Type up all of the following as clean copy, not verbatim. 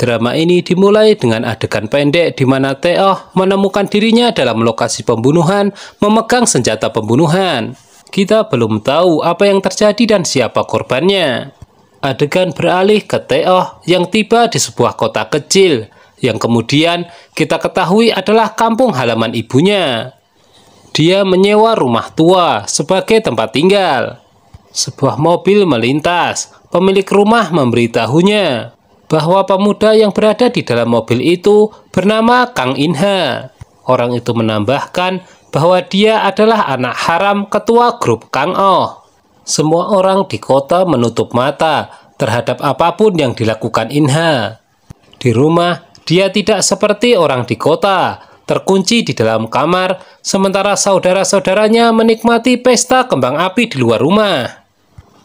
Drama ini dimulai dengan adegan pendek di mana Tae-oh menemukan dirinya dalam lokasi pembunuhan memegang senjata pembunuhan. Kita belum tahu apa yang terjadi dan siapa korbannya. Adegan beralih ke Tae-oh yang tiba di sebuah kota kecil yang kemudian kita ketahui adalah kampung halaman ibunya. Dia menyewa rumah tua sebagai tempat tinggal. Sebuah mobil melintas. Pemilik rumah memberitahunya bahwa pemuda yang berada di dalam mobil itu bernama Kang In-ha. Orang itu menambahkan bahwa dia adalah anak haram ketua grup Kang Oh. Semua orang di kota menutup mata terhadap apapun yang dilakukan In-ha. Di rumah, dia tidak seperti orang di kota, terkunci di dalam kamar, sementara saudara-saudaranya menikmati pesta kembang api di luar rumah.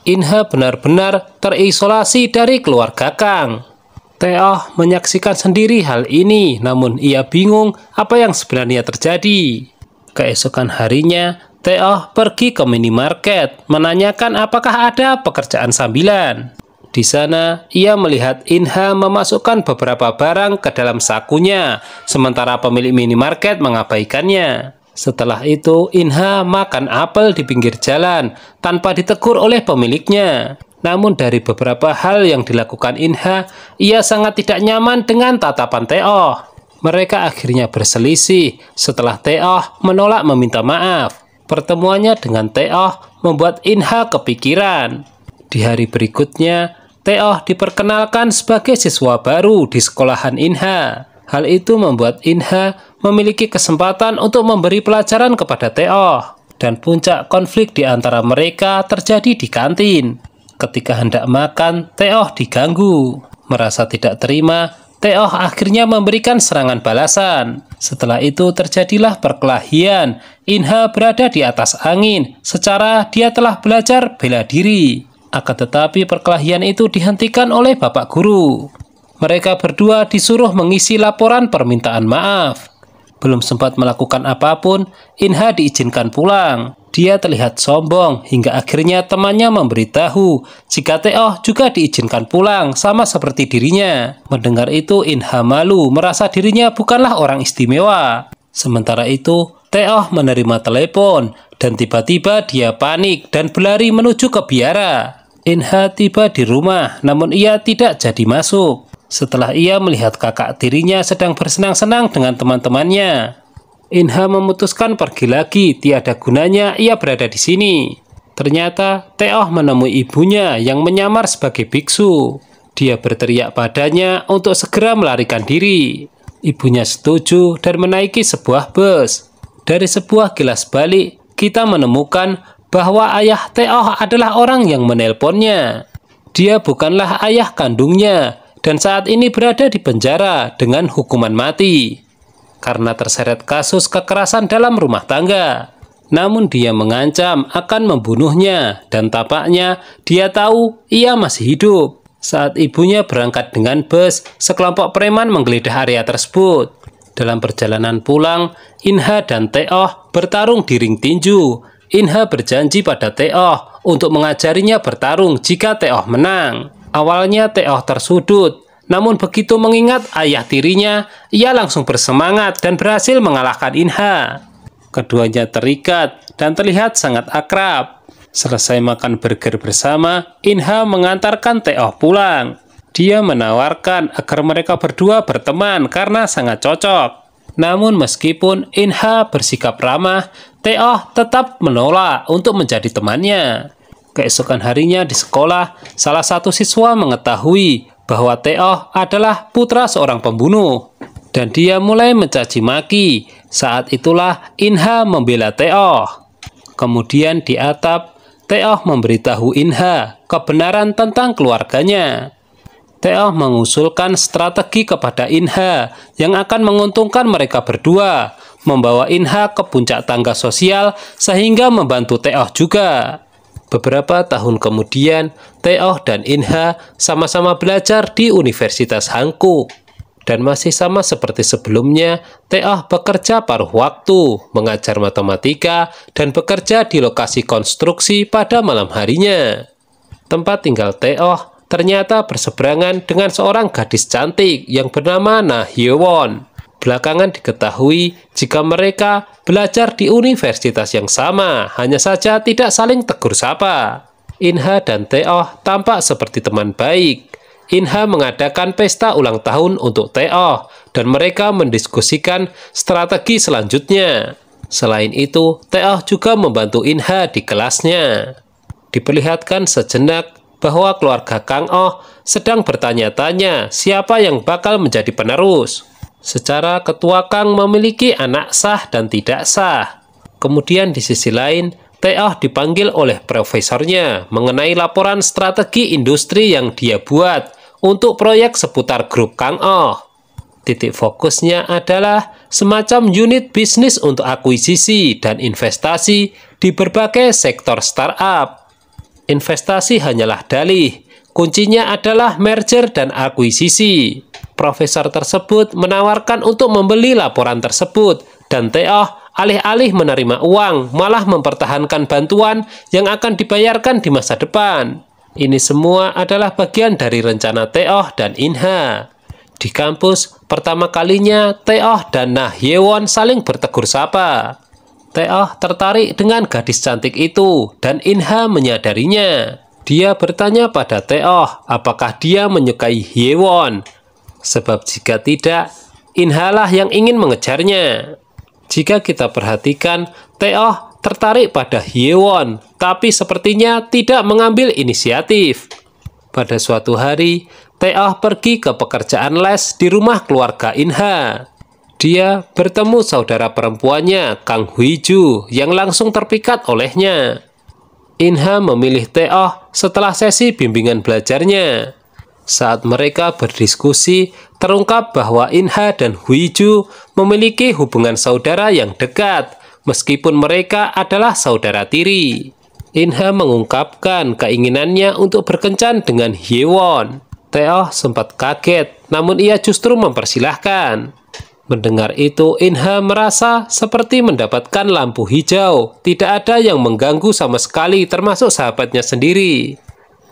In-ha benar-benar terisolasi dari keluarga Kang. Tae-oh menyaksikan sendiri hal ini, namun ia bingung apa yang sebenarnya terjadi. Keesokan harinya, Tae-oh pergi ke minimarket, menanyakan apakah ada pekerjaan sambilan. Di sana, ia melihat In-ha memasukkan beberapa barang ke dalam sakunya, sementara pemilik minimarket mengabaikannya. Setelah itu, In-ha makan apel di pinggir jalan, tanpa ditegur oleh pemiliknya. Namun dari beberapa hal yang dilakukan In-ha, ia sangat tidak nyaman dengan tatapan Tae-oh. Mereka akhirnya berselisih setelah Tae-oh menolak meminta maaf. Pertemuannya dengan Tae-oh membuat In-ha kepikiran. Di hari berikutnya, Tae-oh diperkenalkan sebagai siswa baru di sekolahan In-ha. Hal itu membuat In-ha memiliki kesempatan untuk memberi pelajaran kepada Tae-oh. Dan puncak konflik di antara mereka terjadi di kantin. Ketika hendak makan, Tae-oh diganggu. Merasa tidak terima, Tae-oh akhirnya memberikan serangan balasan. Setelah itu terjadilah perkelahian. In-ha berada di atas angin, secara dia telah belajar bela diri. Akan tetapi perkelahian itu dihentikan oleh bapak guru. Mereka berdua disuruh mengisi laporan permintaan maaf. Belum sempat melakukan apapun, In-ha diizinkan pulang. Dia terlihat sombong hingga akhirnya temannya memberitahu jika Tae-oh juga diizinkan pulang sama seperti dirinya. Mendengar itu In-ha malu, merasa dirinya bukanlah orang istimewa. Sementara itu Tae-oh menerima telepon dan tiba-tiba dia panik dan berlari menuju ke biara. In-ha tiba di rumah namun ia tidak jadi masuk. Setelah ia melihat kakak tirinya sedang bersenang-senang dengan teman-temannya, In-ha memutuskan pergi lagi, tiada gunanya ia berada di sini. Ternyata Tae-oh menemui ibunya yang menyamar sebagai biksu. Dia berteriak padanya untuk segera melarikan diri. Ibunya setuju dan menaiki sebuah bus. Dari sebuah kilas balik, kita menemukan bahwa ayah Tae-oh adalah orang yang menelponnya. Dia bukanlah ayah kandungnya dan saat ini berada di penjara dengan hukuman mati karena terseret kasus kekerasan dalam rumah tangga. Namun dia mengancam akan membunuhnya dan tampaknya dia tahu ia masih hidup. Saat ibunya berangkat dengan bus, sekelompok preman menggeledah area tersebut. Dalam perjalanan pulang, In-ha dan Tae-oh bertarung di ring tinju. In-ha berjanji pada Tae-oh untuk mengajarinya bertarung jika Tae-oh menang. Awalnya Tae-oh tersudut, namun begitu mengingat ayah tirinya, ia langsung bersemangat dan berhasil mengalahkan In-ha. Keduanya terikat dan terlihat sangat akrab. Selesai makan burger bersama, In-ha mengantarkan Tae-oh pulang. Dia menawarkan agar mereka berdua berteman karena sangat cocok. Namun meskipun In-ha bersikap ramah, Tae-oh tetap menolak untuk menjadi temannya. Keesokan harinya di sekolah, salah satu siswa mengetahui bahwa Tae-oh adalah putra seorang pembunuh. Dan dia mulai mencaci maki. Saat itulah In-ha membela Tae-oh. Kemudian di atap, Tae-oh memberitahu In-ha kebenaran tentang keluarganya. Tae-oh mengusulkan strategi kepada In-ha yang akan menguntungkan mereka berdua, membawa In-ha ke puncak tangga sosial sehingga membantu Tae-oh juga. Beberapa tahun kemudian, Tae-oh dan In-ha sama-sama belajar di Universitas Hankuk. Dan masih sama seperti sebelumnya, Tae-oh bekerja paruh waktu, mengajar matematika, dan bekerja di lokasi konstruksi pada malam harinya. Tempat tinggal Tae-oh ternyata berseberangan dengan seorang gadis cantik yang bernama Na Hyewon. Belakangan diketahui jika mereka belajar di universitas yang sama, hanya saja tidak saling tegur sapa. In-ha dan Tae-oh tampak seperti teman baik. In-ha mengadakan pesta ulang tahun untuk Tae-oh dan mereka mendiskusikan strategi selanjutnya. Selain itu, Tae-oh juga membantu In-ha di kelasnya. Diperlihatkan sejenak bahwa keluarga Kang-oh sedang bertanya-tanya siapa yang bakal menjadi penerus. Secara ketua Kang memiliki anak sah dan tidak sah. Kemudian di sisi lain, Tae-oh dipanggil oleh profesornya mengenai laporan strategi industri yang dia buat untuk proyek seputar grup Kang-oh. Titik fokusnya adalah semacam unit bisnis untuk akuisisi dan investasi di berbagai sektor startup. Investasi hanyalah dalih, kuncinya adalah merger dan akuisisi. Profesor tersebut menawarkan untuk membeli laporan tersebut, dan Tae-oh alih-alih menerima uang, malah mempertahankan bantuan yang akan dibayarkan di masa depan. Ini semua adalah bagian dari rencana Tae-oh dan In-ha. Di kampus, pertama kalinya Tae-oh dan Na Hyewon saling bertegur sapa. Tae-oh tertarik dengan gadis cantik itu, dan In-ha menyadarinya. Dia bertanya pada Tae-oh apakah dia menyukai Hyewon. Sebab jika tidak, In-ha lah yang ingin mengejarnya. Jika kita perhatikan, Tae-oh tertarik pada Hyewon, tapi sepertinya tidak mengambil inisiatif. Pada suatu hari, Tae-oh pergi ke pekerjaan les di rumah keluarga In-ha. Dia bertemu saudara perempuannya, Kang Hui-ju, yang langsung terpikat olehnya. In-ha memilih Tae-oh setelah sesi bimbingan belajarnya. Saat mereka berdiskusi, terungkap bahwa In-ha dan Hui-ju memiliki hubungan saudara yang dekat, meskipun mereka adalah saudara tiri. In-ha mengungkapkan keinginannya untuk berkencan dengan Hyewon. Tae-oh sempat kaget, namun ia justru mempersilahkan. Mendengar itu, In-ha merasa seperti mendapatkan lampu hijau. Tidak ada yang mengganggu sama sekali, termasuk sahabatnya sendiri.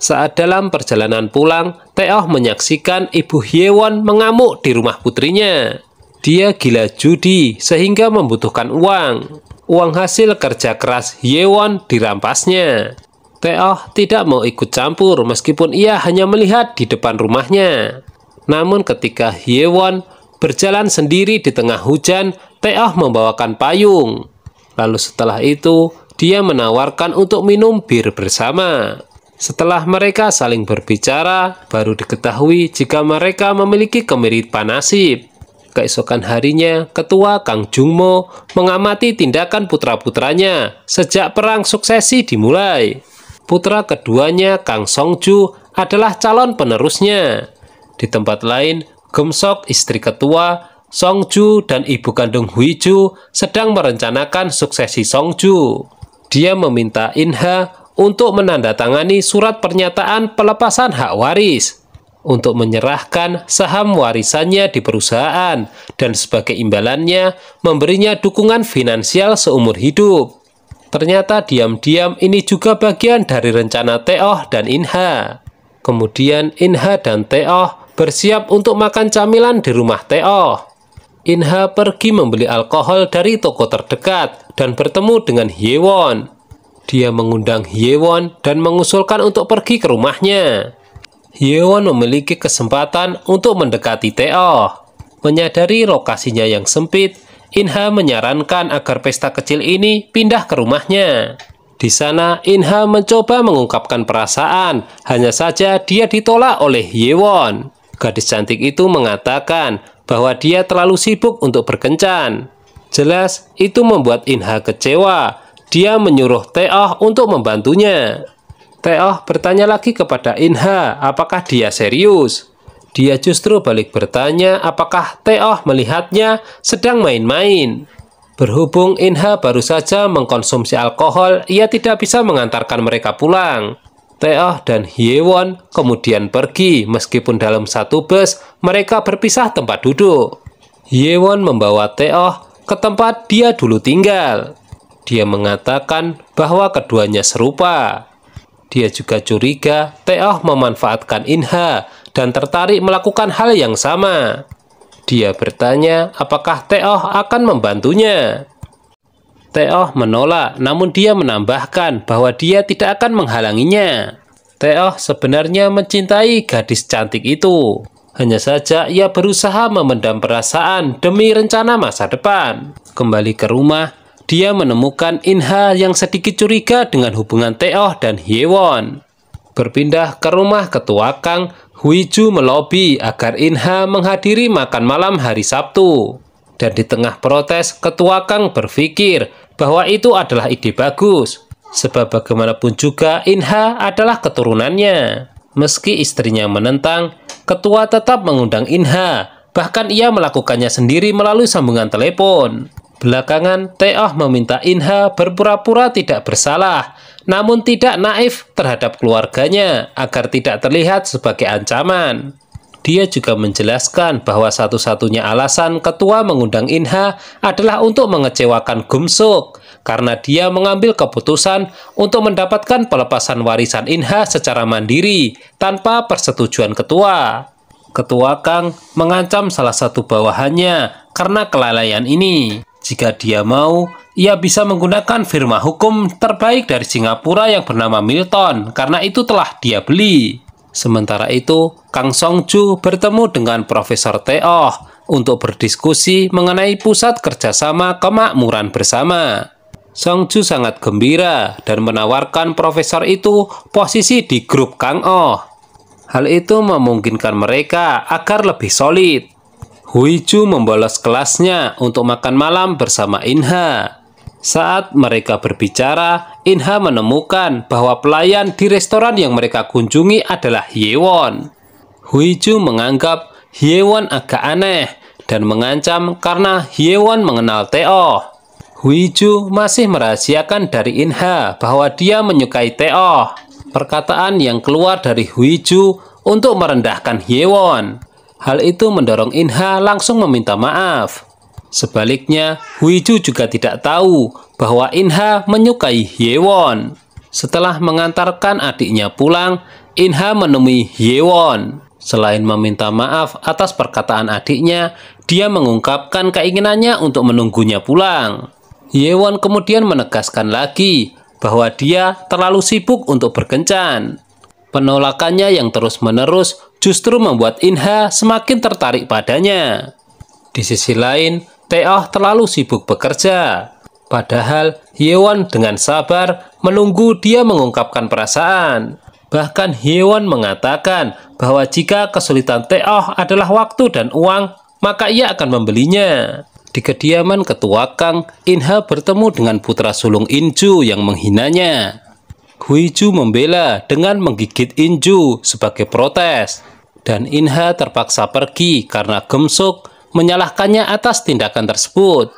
Saat dalam perjalanan pulang, Tae-oh menyaksikan ibu Hyewon mengamuk di rumah putrinya. Dia gila judi sehingga membutuhkan uang. Uang hasil kerja keras Hyewon dirampasnya. Tae-oh tidak mau ikut campur meskipun ia hanya melihat di depan rumahnya. Namun ketika Hyewon berjalan sendiri di tengah hujan, Tae-oh membawakan payung. Lalu setelah itu, dia menawarkan untuk minum bir bersama. Setelah mereka saling berbicara, baru diketahui jika mereka memiliki kemiripan nasib. Keesokan harinya, ketua Kang Jung-mo mengamati tindakan putra-putranya sejak perang suksesi dimulai. Putra keduanya, Kang Song-ju, adalah calon penerusnya. Di tempat lain, Geum-sok, istri ketua, Song-ju dan ibu kandung Hui-ju sedang merencanakan suksesi Song-ju. Dia meminta In-ha untuk menandatangani surat pernyataan pelepasan hak waris, untuk menyerahkan saham warisannya di perusahaan, dan sebagai imbalannya memberinya dukungan finansial seumur hidup. Ternyata diam-diam ini juga bagian dari rencana Tae-oh dan In-ha. Kemudian In-ha dan Tae-oh bersiap untuk makan camilan di rumah Tae-oh. In-ha pergi membeli alkohol dari toko terdekat dan bertemu dengan Hyewon. Dia mengundang Hyewon dan mengusulkan untuk pergi ke rumahnya. Hyewon memiliki kesempatan untuk mendekati Tae-oh. Menyadari lokasinya yang sempit, In-ha menyarankan agar pesta kecil ini pindah ke rumahnya. Di sana, In-ha mencoba mengungkapkan perasaan, hanya saja dia ditolak oleh Hyewon. Gadis cantik itu mengatakan bahwa dia terlalu sibuk untuk berkencan. Jelas, itu membuat In-ha kecewa. Dia menyuruh Tae-oh untuk membantunya. Tae-oh bertanya lagi kepada In-ha apakah dia serius. Dia justru balik bertanya apakah Tae-oh melihatnya sedang main-main. Berhubung In-ha baru saja mengkonsumsi alkohol, ia tidak bisa mengantarkan mereka pulang. Tae-oh dan Hyewon kemudian pergi, meskipun dalam satu bus mereka berpisah tempat duduk. Hyewon membawa Tae-oh ke tempat dia dulu tinggal. Dia mengatakan bahwa keduanya serupa. Dia juga curiga Tae-oh memanfaatkan In-ha dan tertarik melakukan hal yang sama. Dia bertanya apakah Tae-oh akan membantunya. Tae-oh menolak, namun dia menambahkan bahwa dia tidak akan menghalanginya. Tae-oh sebenarnya mencintai gadis cantik itu. Hanya saja ia berusaha memendam perasaan demi rencana masa depan. Kembali ke rumah, dia menemukan In-ha yang sedikit curiga dengan hubungan Tae-oh dan Hye-won. Berpindah ke rumah ketua Kang, Hui-ju melobi agar In-ha menghadiri makan malam hari Sabtu. Dan di tengah protes, ketua Kang berpikir bahwa itu adalah ide bagus. Sebab bagaimanapun juga In-ha adalah keturunannya. Meski istrinya menentang, ketua tetap mengundang In-ha. Bahkan ia melakukannya sendiri melalui sambungan telepon. Belakangan, Tae-oh meminta In-ha berpura-pura tidak bersalah, namun tidak naif terhadap keluarganya agar tidak terlihat sebagai ancaman. Dia juga menjelaskan bahwa satu-satunya alasan ketua mengundang In-ha adalah untuk mengecewakan Gum-suk, karena dia mengambil keputusan untuk mendapatkan pelepasan warisan In-ha secara mandiri tanpa persetujuan ketua. Ketua Kang mengancam salah satu bawahannya karena kelalaian ini. Jika dia mau, ia bisa menggunakan firma hukum terbaik dari Singapura yang bernama Milton, karena itu telah dia beli. Sementara itu, Kang Song-ju bertemu dengan Profesor Tae-oh untuk berdiskusi mengenai pusat kerjasama kemakmuran bersama. Song-ju sangat gembira dan menawarkan profesor itu posisi di grup Kang-oh. Hal itu memungkinkan mereka agar lebih solid. Hui-ju membolos kelasnya untuk makan malam bersama In-ha. Saat mereka berbicara, In-ha menemukan bahwa pelayan di restoran yang mereka kunjungi adalah Hye-won. Hui-ju menganggap Hye-won agak aneh dan mengancam karena Hye-won mengenal Tae-oh. Hui-ju masih merahasiakan dari In-ha bahwa dia menyukai Tae-oh. Perkataan yang keluar dari Hui-ju untuk merendahkan Hye-won. Hal itu mendorong In-ha langsung meminta maaf. Sebaliknya, Hui-ju juga tidak tahu bahwa In-ha menyukai Hye-won. Setelah mengantarkan adiknya pulang, In-ha menemui Hye-won. Selain meminta maaf atas perkataan adiknya, dia mengungkapkan keinginannya untuk menunggunya pulang. Hye-won kemudian menegaskan lagi bahwa dia terlalu sibuk untuk berkencan. Penolakannya yang terus-menerus justru membuat In-ha semakin tertarik padanya. Di sisi lain, Tae-oh terlalu sibuk bekerja. Padahal Hye-won dengan sabar menunggu dia mengungkapkan perasaan. Bahkan Hye-won mengatakan bahwa jika kesulitan Tae-oh adalah waktu dan uang, maka ia akan membelinya. Di kediaman ketua Kang, In-ha bertemu dengan putra sulung In-ju yang menghinanya. Hui-ju membela dengan menggigit In-ju sebagai protes, dan In-ha terpaksa pergi karena Gum-suk menyalahkannya atas tindakan tersebut.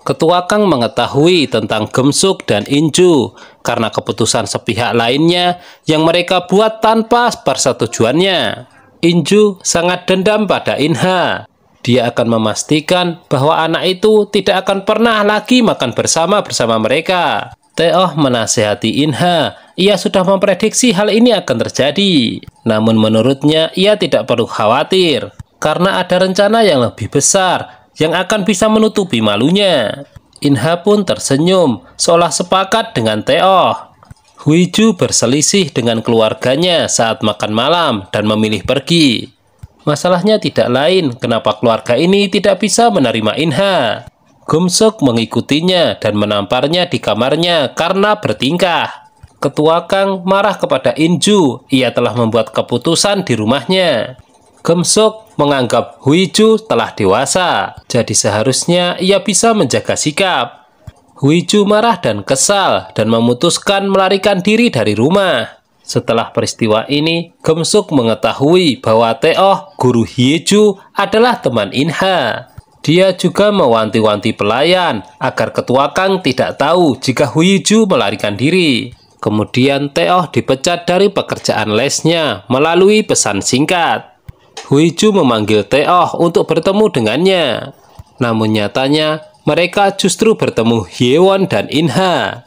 Ketua Kang mengetahui tentang Gum-suk dan In-ju karena keputusan sepihak lainnya yang mereka buat tanpa persetujuannya. In-ju sangat dendam pada In-ha. Dia akan memastikan bahwa anak itu tidak akan pernah lagi makan bersama mereka. Tae-oh menasihati In-ha, ia sudah memprediksi hal ini akan terjadi. Namun menurutnya ia tidak perlu khawatir, karena ada rencana yang lebih besar yang akan bisa menutupi malunya. In-ha pun tersenyum, seolah sepakat dengan Tae-oh. Hui-ju berselisih dengan keluarganya saat makan malam dan memilih pergi. Masalahnya tidak lain kenapa keluarga ini tidak bisa menerima In-ha. Gum-suk mengikutinya dan menamparnya di kamarnya karena bertingkah. Ketua Kang marah kepada In-ju, ia telah membuat keputusan di rumahnya. Gum-suk menganggap Hui-ju telah dewasa, jadi seharusnya ia bisa menjaga sikap. Hui-ju marah dan kesal dan memutuskan melarikan diri dari rumah. Setelah peristiwa ini, Gum-suk mengetahui bahwa Tae-oh, guru Hye-ju, adalah teman In-ha. Dia juga mewanti-wanti pelayan agar ketua Kang tidak tahu jika Hui-ju melarikan diri. Kemudian Tae-oh dipecat dari pekerjaan lesnya melalui pesan singkat. Hui-ju memanggil Tae-oh untuk bertemu dengannya. Namun nyatanya mereka justru bertemu Hye-won dan In-ha.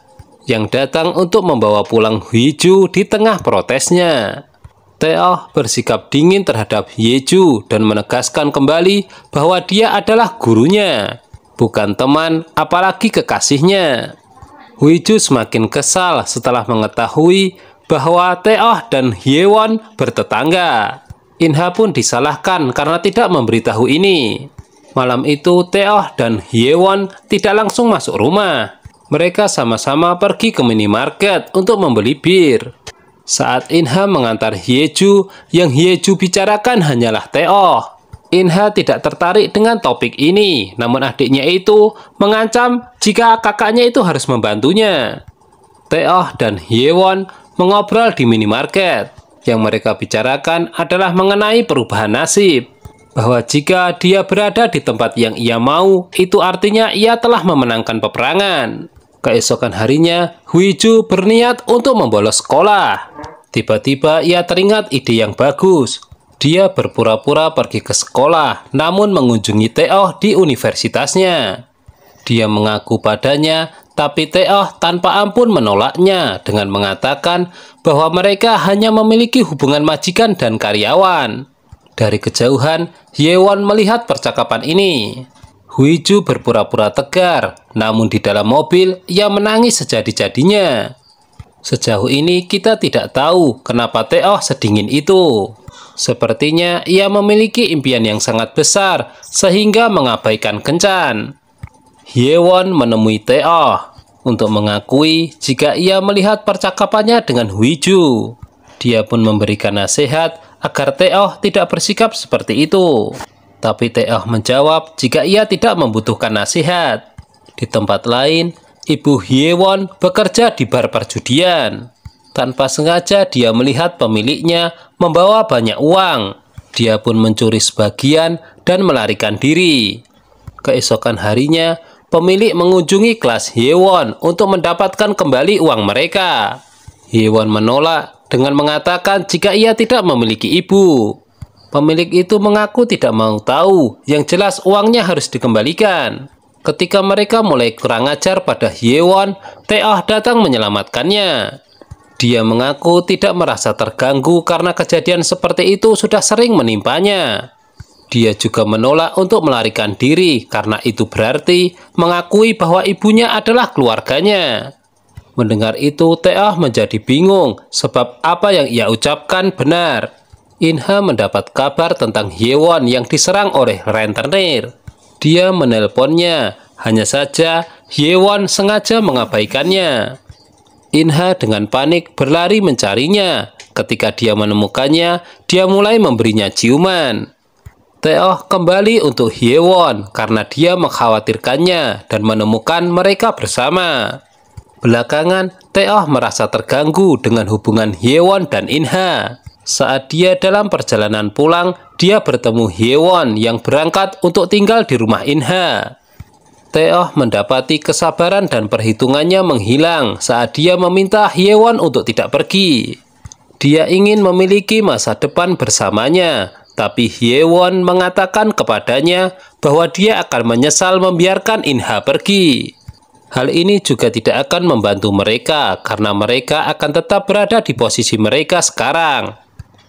yang datang untuk membawa pulang Hwiju di tengah protesnya. Taeoh bersikap dingin terhadap Hyeju dan menegaskan kembali bahwa dia adalah gurunya, bukan teman, apalagi kekasihnya. Hwiju semakin kesal setelah mengetahui bahwa Taeoh dan Hyewon bertetangga. In-ha pun disalahkan karena tidak memberitahu ini. Malam itu Taeoh dan Hyewon tidak langsung masuk rumah. Mereka sama-sama pergi ke minimarket untuk membeli bir. Saat In-ha mengantar Hyeju, yang Hyeju bicarakan hanyalah Taeoh. In-ha tidak tertarik dengan topik ini, namun adiknya itu mengancam jika kakaknya itu harus membantunya. Taeoh dan Hyewon mengobrol di minimarket. Yang mereka bicarakan adalah mengenai perubahan nasib. Bahwa jika dia berada di tempat yang ia mau, itu artinya ia telah memenangkan peperangan. Keesokan harinya, Hwiju berniat untuk membolos sekolah. Tiba-tiba ia teringat ide yang bagus. Dia berpura-pura pergi ke sekolah, namun mengunjungi Taeoh di universitasnya. Dia mengaku padanya, tapi Taeoh tanpa ampun menolaknya dengan mengatakan bahwa mereka hanya memiliki hubungan majikan dan karyawan. Dari kejauhan, Hyewon melihat percakapan ini. Hwiju berpura-pura tegar, namun di dalam mobil ia menangis sejadi-jadinya. Sejauh ini kita tidak tahu kenapa Taeoh sedingin itu. Sepertinya ia memiliki impian yang sangat besar sehingga mengabaikan kencan. Hyewon menemui Taeoh untuk mengakui jika ia melihat percakapannya dengan Hwiju. Dia pun memberikan nasihat agar Taeoh tidak bersikap seperti itu. Tapi Taeoh menjawab jika ia tidak membutuhkan nasihat. Di tempat lain, Ibu Hyewon bekerja di bar perjudian. Tanpa sengaja dia melihat pemiliknya membawa banyak uang. Dia pun mencuri sebagian dan melarikan diri. Keesokan harinya, pemilik mengunjungi kelas Hyewon untuk mendapatkan kembali uang mereka. Hyewon menolak dengan mengatakan jika ia tidak memiliki ibu. Pemilik itu mengaku tidak mau tahu, yang jelas uangnya harus dikembalikan. Ketika mereka mulai kurang ajar pada Hyewon, Taeoh datang menyelamatkannya. Dia mengaku tidak merasa terganggu karena kejadian seperti itu sudah sering menimpanya. Dia juga menolak untuk melarikan diri karena itu berarti mengakui bahwa ibunya adalah keluarganya. Mendengar itu, Taeoh menjadi bingung sebab apa yang ia ucapkan benar. In-ha mendapat kabar tentang Hyewon yang diserang oleh rentenir. Dia menelponnya, hanya saja Hyewon sengaja mengabaikannya. In-ha dengan panik berlari mencarinya. Ketika dia menemukannya, dia mulai memberinya ciuman. Taeoh kembali untuk Hyewon karena dia mengkhawatirkannya dan menemukan mereka bersama. Belakangan, Taeoh merasa terganggu dengan hubungan Hyewon dan In-ha. Saat dia dalam perjalanan pulang, dia bertemu Hyewon yang berangkat untuk tinggal di rumah In-ha. Taeoh mendapati kesabaran dan perhitungannya menghilang saat dia meminta Hyewon untuk tidak pergi. Dia ingin memiliki masa depan bersamanya, tapi Hyewon mengatakan kepadanya bahwa dia akan menyesal membiarkan In-ha pergi. Hal ini juga tidak akan membantu mereka karena mereka akan tetap berada di posisi mereka sekarang,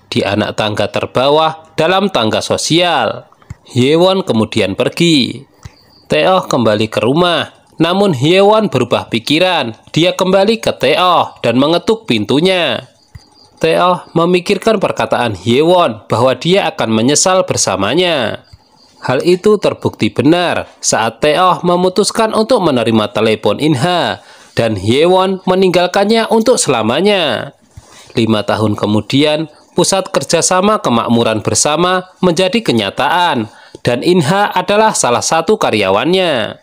di anak tangga terbawah dalam tangga sosial. Hyewon kemudian pergi. Taeoh kembali ke rumah, namun Hyewon berubah pikiran. Dia kembali ke Taeoh dan mengetuk pintunya. Taeoh memikirkan perkataan Hyewon bahwa dia akan menyesal bersamanya. Hal itu terbukti benar saat Taeoh memutuskan untuk menerima telepon In-ha dan Hyewon meninggalkannya untuk selamanya. 5 tahun kemudian, Pusat Kerjasama Kemakmuran Bersama menjadi kenyataan dan In-ha adalah salah satu karyawannya.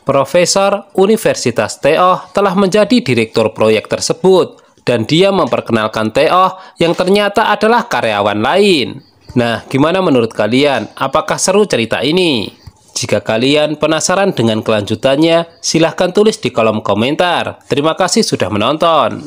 Profesor Universitas Taeoh telah menjadi direktur proyek tersebut dan dia memperkenalkan Taeoh yang ternyata adalah karyawan lain. Nah, gimana menurut kalian? Apakah seru cerita ini? Jika kalian penasaran dengan kelanjutannya, silahkan tulis di kolom komentar. Terima kasih sudah menonton.